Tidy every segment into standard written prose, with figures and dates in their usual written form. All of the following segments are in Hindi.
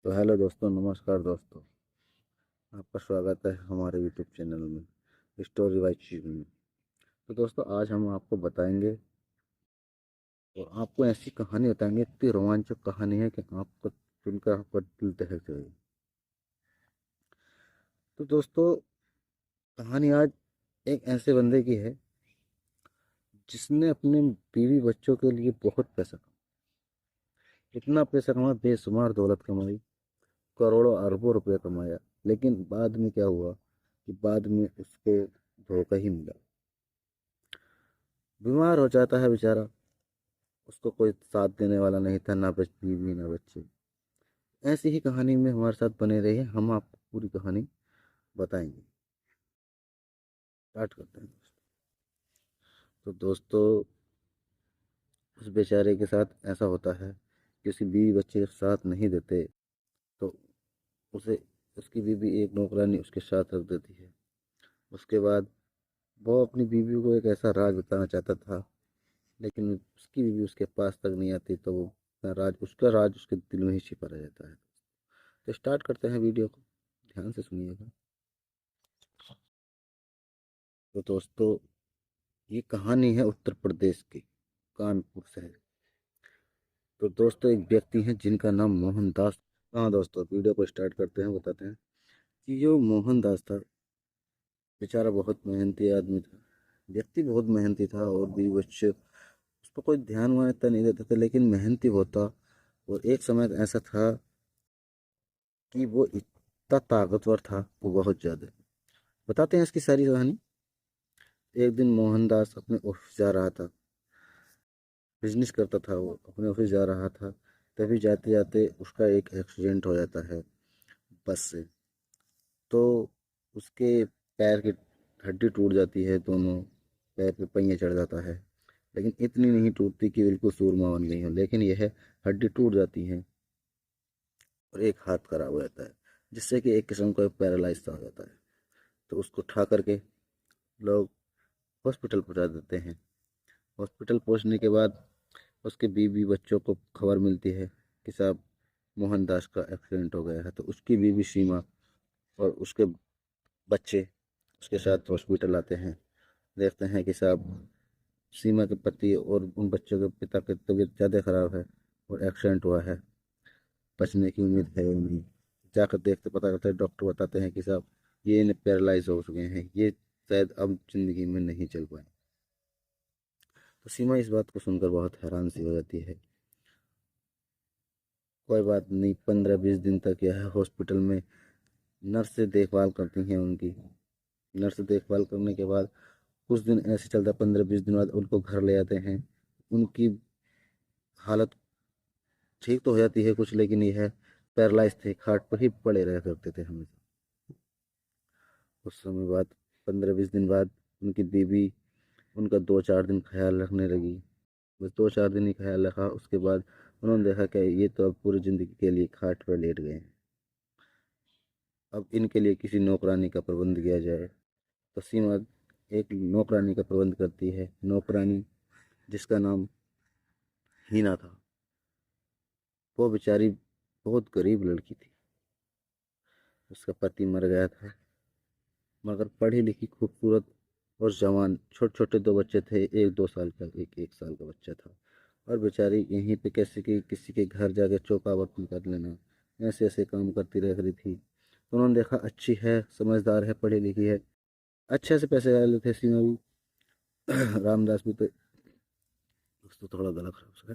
तो हेलो दोस्तों, नमस्कार दोस्तों। आपका स्वागत है हमारे यूट्यूब चैनल में स्टोरी बाय चीज़ में। तो दोस्तों, आज हम आपको बताएंगे और आपको ऐसी कहानी बताएंगे, इतनी रोमांचक कहानी है कि आपको सुनकर आपका दिल दहक जाएगा। तो दोस्तों, कहानी आज एक ऐसे बंदे की है जिसने अपने बीवी बच्चों के लिए बहुत पैसा कमाया। इतना पैसा कमाया, बेशुमार दौलत कमाई, करोड़ों अरबों रुपया कमाया। लेकिन बाद में क्या हुआ कि बाद में उसको धोखा ही मिला। बीमार हो जाता है बेचारा। उसको कोई साथ देने वाला नहीं था, ना बीवी ना बच्चे। ऐसी ही कहानी में हमारे साथ बने रहिए, हम आपको पूरी कहानी बताएंगे। स्टार्ट करते हैं। तो दोस्तों, उस बेचारे के साथ ऐसा होता है कि उसकी बीवी बच्चे साथ नहीं देते, तो उसे उसकी बीवी एक नौकरानी उसके साथ रख देती है। उसके बाद वो अपनी बीवी को एक ऐसा राज बताना चाहता था, लेकिन उसकी बीवी उसके पास तक नहीं आती, तो वो उसका राज उसके दिल में ही छिपा रह जाता है। तो स्टार्ट करते हैं वीडियो को, ध्यान से सुनिएगा। तो दोस्तों, ये कहानी है उत्तर प्रदेश की, कानपुर शहर। तो दोस्तों, एक व्यक्ति हैं जिनका नाम मोहनदास। हाँ दोस्तों, वीडियो को स्टार्ट करते हैं, बताते हैं कि जो मोहनदास था, बेचारा बहुत मेहनती आदमी था। व्यक्ति बहुत मेहनती था और भी बच्चे उस पर कोई ध्यान वान इतना नहीं देते थे, लेकिन मेहनती बहुत था। और एक समय ऐसा था कि वो इतना ताकतवर था, वो बहुत ज़्यादा। बताते हैं इसकी सारी कहानी। एक दिन मोहनदास अपने ऑफिस जा रहा था, बिजनेस करता था, वो अपने ऑफिस जा रहा था। तभी जाते जाते उसका एक एक्सीडेंट हो जाता है बस से। तो उसके पैर की हड्डी टूट जाती है, दोनों पैर पे पहिए चढ़ जाता है। लेकिन इतनी नहीं टूटती कि बिल्कुल सूरमा बन गई हो, लेकिन यह हड्डी टूट जाती है और एक हाथ खराब हो जाता है, जिससे कि एक किस्म का पैरालाइज सा हो जाता है। तो उसको उठा करके लोग हॉस्पिटल पहुंचा देते हैं। हॉस्पिटल पहुंचने के बाद उसके बीवी बच्चों को खबर मिलती है कि साहब मोहनदास का एक्सीडेंट हो गया है। तो उसकी बीवी सीमा और उसके बच्चे उसके साथ हॉस्पिटल आते हैं। देखते हैं कि साहब सीमा के पति और उन बच्चों के पिता की तबीयत ज़्यादा खराब है और एक्सीडेंट हुआ है, बचने की उम्मीद है या नहीं। जाकर देखते पता करते हैं, डॉक्टर बताते हैं कि साहब ये इन्हें पैरालाइज हो चुके हैं, ये शायद अब जिंदगी में नहीं चल पाए। तो सीमा इस बात को सुनकर बहुत हैरान सी हो जाती है। कोई बात नहीं, 15-20 दिन तक यह हॉस्पिटल में नर्स से देखभाल करती हैं उनकी। नर्स देखभाल करने के बाद कुछ दिन ऐसे चलता, 15-20 दिन बाद उनको घर ले आते हैं। उनकी हालत ठीक तो हो जाती है कुछ, लेकिन यह पैरालाइज थे, खाट पर ही पड़े रह करते थे हमेशा। उस समय बाद 15-20 दिन बाद उनकी बीवी उनका 2-4 दिन ख्याल रखने लगी। बस 2-4 दिन ही ख्याल रखा, उसके बाद उन्होंने देखा कि ये तो अब पूरी ज़िंदगी के लिए खाट पर लेट गए हैं, अब इनके लिए किसी नौकरानी का प्रबंध किया जाए। तो सीमा एक नौकरानी का प्रबंध करती है। नौकरानी जिसका नाम हीना था। वो बेचारी बहुत गरीब लड़की थी। उसका पति मर गया था, मगर पढ़ी लिखी खूबसूरत और जवान छोटे छोटे दो बच्चे थे, एक 2 साल का, एक 1 साल का बच्चा था। और बेचारी यहीं पे कैसे कि किसी के घर जाके चौकावर्ती कर लेना, ऐसे ऐसे काम करती रह रही थी। तो उन्होंने देखा अच्छी है, समझदार है, पढ़ी लिखी है, अच्छे से पैसे डाल लेते सीमा भी। रामदास भी। तो दोस्तों, थोड़ा गला खराब हो सका।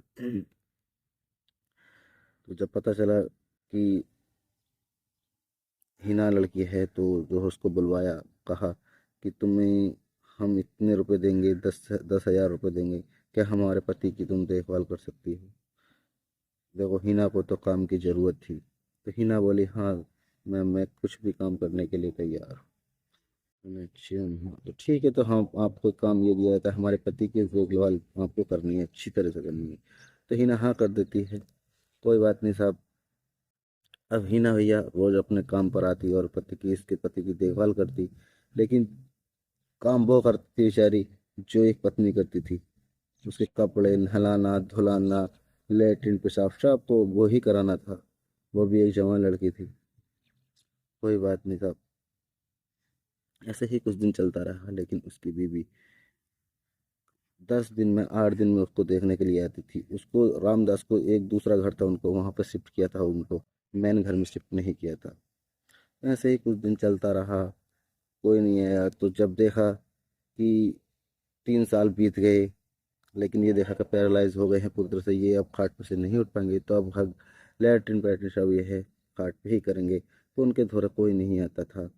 तो जब पता चला कि हिना लड़की है, तो जो उसको बुलवाया, कहा कि तुम्हें हम इतने रुपए देंगे, 10,000 रुपये देंगे, क्या हमारे पति की तुम देखभाल कर सकती हो। देखो, हिना को तो काम की ज़रूरत थी, तो हिना बोली हाँ, मैं कुछ भी काम करने के लिए तैयार हूँ। मैंने अच्छा हाँ, तो ठीक है, तो हम आपको काम ये दिया था, हमारे पति की देखभाल आपको करनी है, अच्छी तरह से करनी है। तो हिना हाँ कर देती है। कोई बात नहीं साहब। अब हिना भैया रोज अपने काम पर आती और इसके पति की देखभाल करती। लेकिन काम वो करती थी बेचारी जो एक पत्नी करती थी। उसके कपड़े नहलाना धुलाना, लेटरिन पेशाब सब तो वो ही कराना था। वो भी एक जवान लड़की थी। कोई बात नहीं था। ऐसे ही कुछ दिन चलता रहा, लेकिन उसकी बीवी 10 दिन में 8 दिन में उसको देखने के लिए आती थी। उसको रामदास को एक दूसरा घर था, उनको वहाँ पर शिफ्ट किया था, उनको मेन घर में शिफ्ट नहीं किया था। ऐसे ही कुछ दिन चलता रहा, कोई नहीं आया। तो जब देखा कि 3 साल बीत गए, लेकिन ये देखा कि पैरालाइज हो गए हैं पूरी तरह से, ये अब खाट पर से नहीं उठ पाएंगे, तो अब हग लैट्रिन पैट्रिन सब ये है खाट पे ही करेंगे। तो उनके द्वारा कोई नहीं आता था।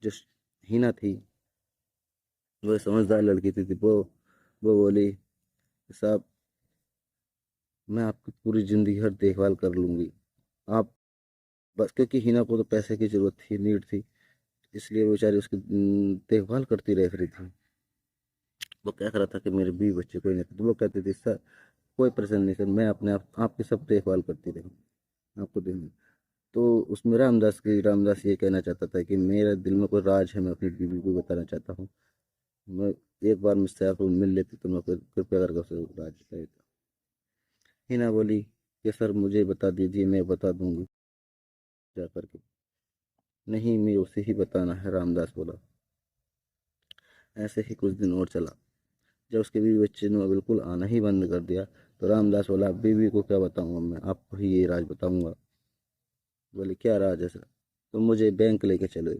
जो हिना थी, वो समझदार लड़की थी, वो बोली, साहब मैं आपकी पूरी ज़िंदगी भर देखभाल कर लूँगी, आप बस। क्योंकि हिना को तो पैसे की ज़रूरत थी, नीड थी, इसलिए वो बेचारी उसकी देखभाल करती रह रही थी। वो कह रहा था कि मेरे बीवी बच्चे कोई नहीं थे, तो वो कहती थी, सर कोई परेशानी नहीं सर, मैं अपने आप आपकी सब देखभाल करती रहूँ, आपको देंगे। तो उसमें रामदास ये कहना चाहता था कि मेरे दिल में कोई राज है, मैं अपनी बीवी को बताना चाहता हूँ। मैं एक बार मुझसे आप मिल लेती तो मैं कृपया करके उसे राज बता देता। हिना बोली कि सर मुझे बता दीजिए, मैं बता दूंगी जा करके। नहीं, मैं उसे ही बताना है, रामदास बोला। ऐसे ही कुछ दिन और चला। जब उसके बीवी बच्चे ने बिल्कुल आना ही बंद कर दिया, तो रामदास बोला, बीवी को क्या बताऊंगा, मैं आपको ही ये राज बताऊंगा। बोले क्या राज है सर? तो मुझे बैंक लेके चलो।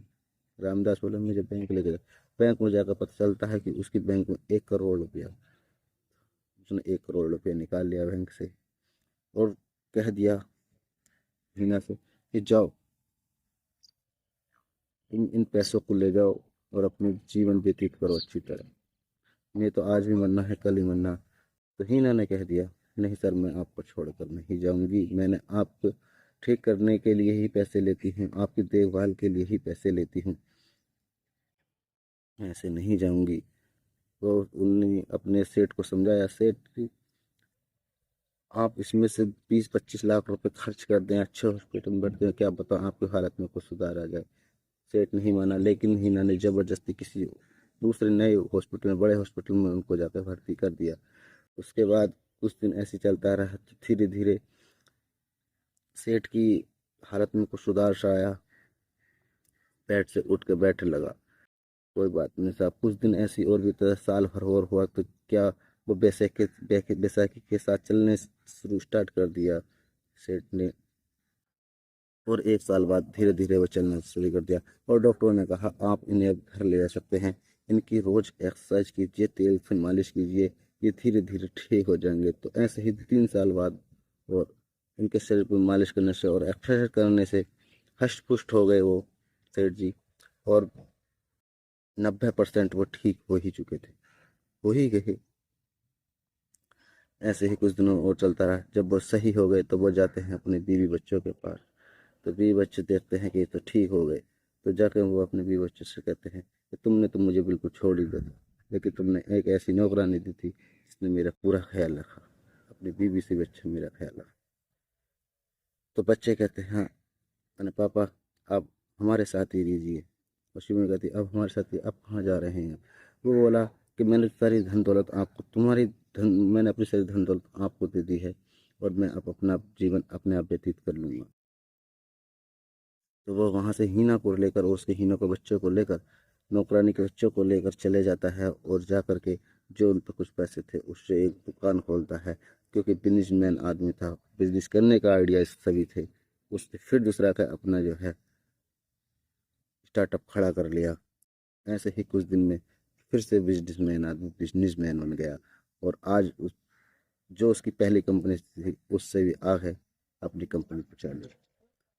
रामदास बोले, मुझे बैंक लेके चलो। बैंक में जाकर पता चलता है कि उसकी बैंक में 1 करोड़ रुपया। उसने 1 करोड़ रुपया निकाल लिया बैंक से, और कह दिया हिना से कि जाओ, इन पैसों को ले जाओ और अपने जीवन व्यतीत करो अच्छी तरह। मैं तो आज भी मरना है, कल ही मरना। तो हीना ने कह दिया, नहीं सर, मैं आपको छोड़कर नहीं जाऊंगी, मैंने आपको ठीक करने के लिए ही पैसे लेती हूँ, आपकी देखभाल के लिए ही पैसे लेती हूँ, मैं ऐसे नहीं जाऊंगी। तो उन्होंने अपने सेठ को समझाया, सेठ आप इसमें से 20-25 लाख रुपए खर्च कर दें, अच्छे हॉस्पिटल में बैठते हैं, क्या पता आपकी हालत में कुछ सुधार आ जाए। सेठ नहीं माना, लेकिन हीना ने जबरदस्ती किसी दूसरे नए हॉस्पिटल में, बड़े हॉस्पिटल में उनको जाकर भर्ती कर दिया। उसके बाद कुछ दिन ऐसे चलता रहा, तो धीरे धीरे सेठ की हालत में कुछ सुधार सा आया, बेड से उठ के बैठने लगा। कोई बात नहीं साहब, कुछ दिन ऐसी और भी तरह साल भर और हुआ, तो क्या वो बैसाखी के साथ चलने शुरू स्टार्ट कर दिया सेठ ने। और 1 साल बाद धीरे धीरे वो चलना शुरू कर दिया, और डॉक्टरों ने कहा आप इन्हें अब घर ले जा सकते हैं, इनकी रोज एक्सरसाइज कीजिए, तेल से मालिश कीजिए, ये धीरे धीरे ठीक हो जाएंगे। तो ऐसे ही 3 साल बाद, और इनके शरीर पर मालिश करने से और एक्सरसाइज करने से हष्ट पुष्ट हो गए वो सेठ जी, और 90% वो ठीक हो ही चुके थे, हो ही गए। ऐसे ही कुछ दिनों और चलता रहा। जब वो सही हो गए तो वो जाते हैं अपने बीवी बच्चों के पास। तो बीवी बच्चे देखते हैं कि ये तो ठीक हो गए, तो जाकर वो अपने बीवी बच्चों से कहते हैं कि तुमने तो मुझे बिल्कुल छोड़ ही दिया था, लेकिन तुमने एक ऐसी नौकरानी दी थी जिसने मेरा पूरा ख्याल रखा, अपनी बीवी से भी अच्छा मेरा ख्याल रखा। तो बच्चे कहते हैं, हाँ मैंने पापा आप हमारे साथ ही रहिए। और शिवम कहती, अब हमारे साथ ही, अब कहाँ जा रहे हैं? वो बोला कि मैंने सारी धन दौलत आपको, मैंने अपनी सारी धन दौलत आपको दे दी है, और मैं अब अपना जीवन अपने आप व्यतीत कर लूँगा। तो वो वहाँ से हीना को लेकर, और उसके हीना के बच्चों को लेकर, नौकरानी के बच्चों को लेकर चले जाता है, और जा कर के जो उन पर कुछ पैसे थे उससे एक दुकान खोलता है। क्योंकि बिजनेसमैन आदमी था, बिजनेस करने का आइडिया सभी थे, उसने फिर दूसरा का अपना जो है स्टार्टअप खड़ा कर लिया। ऐसे ही कुछ दिन में फिर से बिजनेसमैन आदमी बिजनेसमैन बन गया, और आज जो उसकी पहली कंपनी थी उससे भी आगे अपनी कंपनी पहुंचा ली।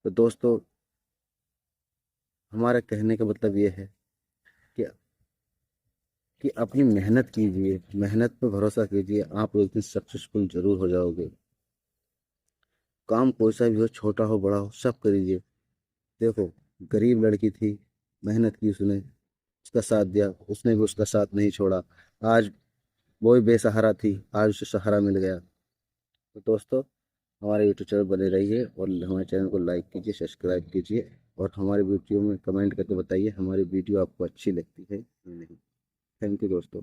तो दोस्तों, हमारा कहने का मतलब ये है कि अपनी मेहनत कीजिए, मेहनत पे भरोसा कीजिए, आप एक दिन सक्सेसफुल जरूर हो जाओगे। काम कोई सा भी हो, छोटा हो बड़ा हो, सब करिए। देखो, गरीब लड़की थी, मेहनत की उसने, उसका साथ दिया, उसने भी उसका साथ नहीं छोड़ा। आज वो भी बेसहारा थी, आज उसे सहारा मिल गया। तो दोस्तों, हमारे यूट्यूब चैनल बने रहिए, और हमारे चैनल को लाइक कीजिए, सब्सक्राइब कीजिए, और हमारे वीडियो में कमेंट करके बताइए हमारी वीडियो आपको अच्छी लगती है या नहीं। थैंक यू दोस्तों।